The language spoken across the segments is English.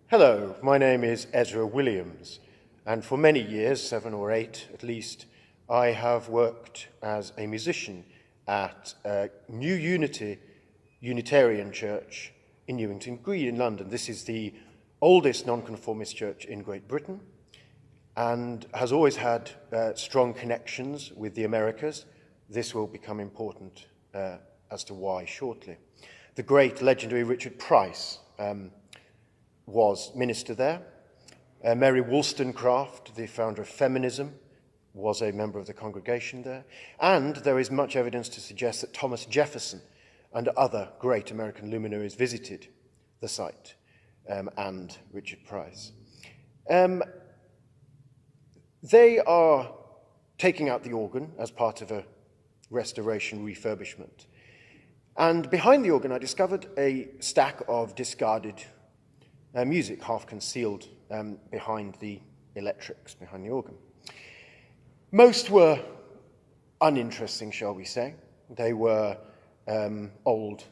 Hello, my name is Ezra Williams, and for many years, 7 or 8 at least, I have worked as a musician at New Unity Unitarian Church in Newington Green in London. This is the oldest nonconformist church in Great Britain and has always had strong connections with the Americas. This will become important as to why shortly. The great legendary Richard Price was minister there. Mary Wollstonecraft, the founder of feminism, was a member of the congregation there. And there is much evidence to suggest that Thomas Jefferson and other great American luminaries visited the site and Richard Price. They are taking out the organ as part of a restoration refurbishment. And behind the organ, I discovered a stack of discarded music, half concealed behind the electrics, behind the organ. Most were uninteresting, shall we say. They were old,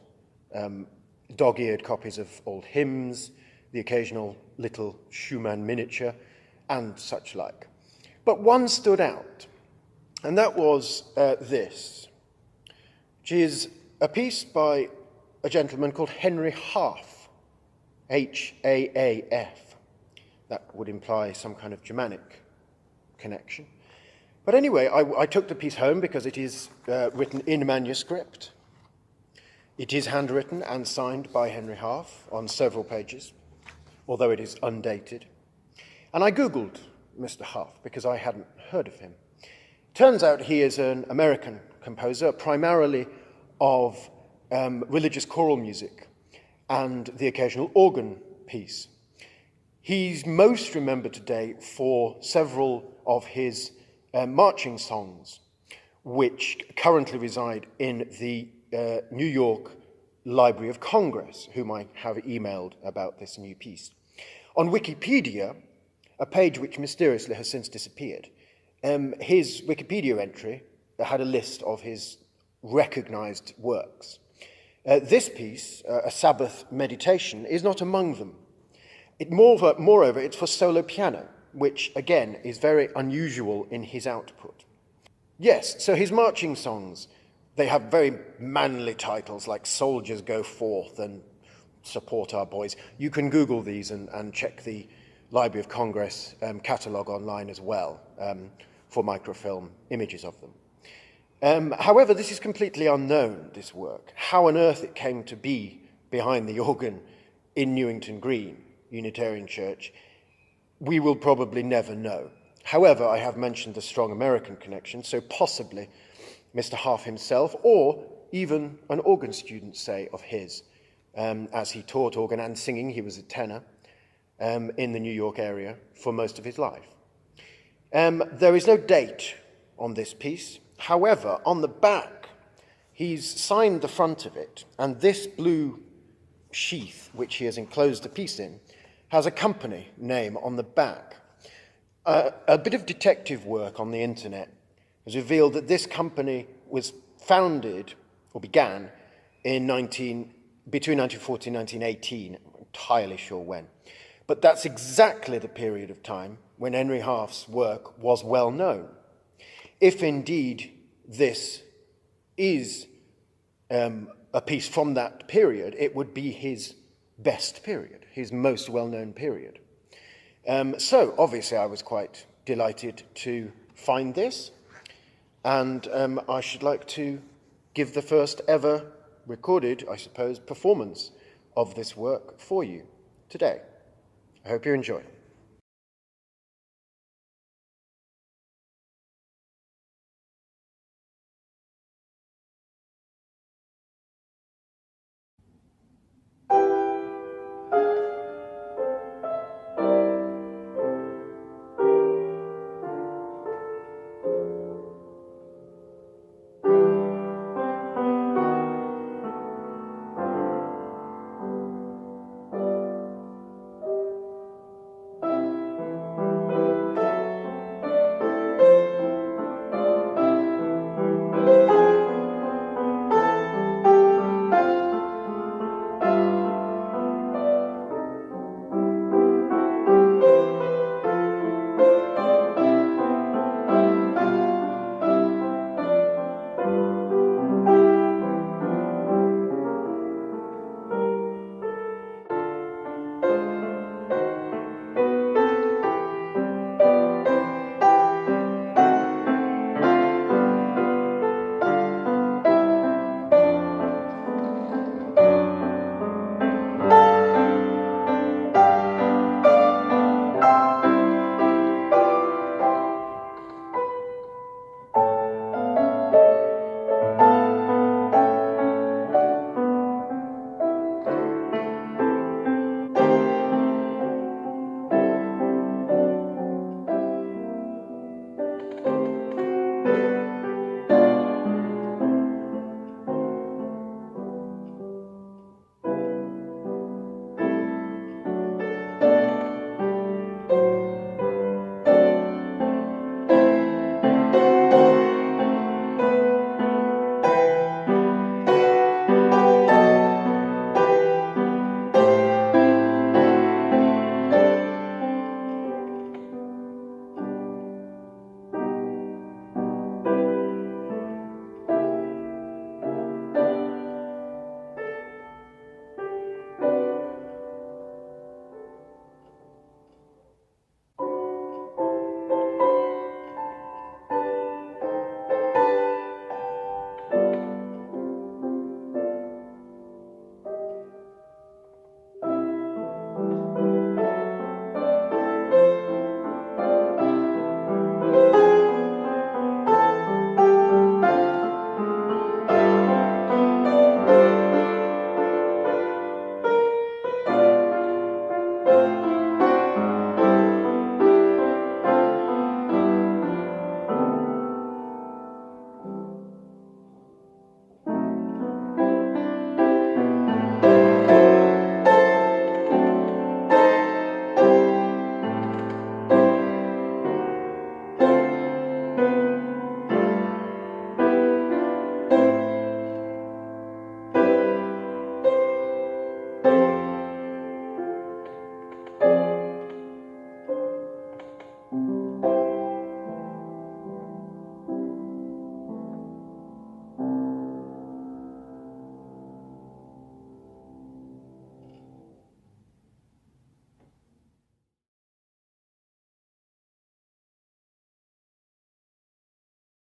dog-eared copies of old hymns, the occasional little Schumann miniature, and such like. But one stood out, and that was this, which is a piece by a gentleman called Henry Haaf, H-A-A-F. That would imply some kind of Germanic connection. But anyway, I took the piece home because it is written in manuscript. It is handwritten and signed by Henry Haaf on several pages, although it is undated. And I Googled Mr. Haaf because I hadn't heard of him. Turns out he is an American composer, primarily of religious choral music and the occasional organ piece. He's most remembered today for several of his marching songs, which currently reside in the New York Library of Congress, whom I have emailed about this new piece. On Wikipedia, a page which mysteriously has since disappeared, his Wikipedia entry had a list of his recognized works. This piece, a Sabbath meditation, is not among them. Moreover, it's for solo piano, which, again, is very unusual in his output. Yes, so his marching songs, they have very manly titles like Soldiers Go Forth and Support Our Boys. You can Google these and check the Library of Congress catalogue online as well for microfilm images of them. However, this is completely unknown, this work. How on earth it came to be behind the organ in Newington Green Unitarian Church, we will probably never know. However, I have mentioned the strong American connection, so possibly Mr. Haaf himself, or even an organ student, say, of his, as he taught organ and singing. He was a tenor in the New York area for most of his life. There is no date on this piece. However, on the back, he's signed the front of it, and this blue sheath, which he has enclosed the piece in, has a company name on the back. A bit of detective work on the internet has revealed that this company was founded, or began, between 1940 and 1918, I'm entirely sure when. But that's exactly the period of time when Henry Haaf's work was well known. If indeed this is a piece from that period, it would be his best period, his most well-known period. So obviously I was quite delighted to find this, and I should like to give the first ever recorded, I suppose, performance of this work for you today. I hope you enjoy.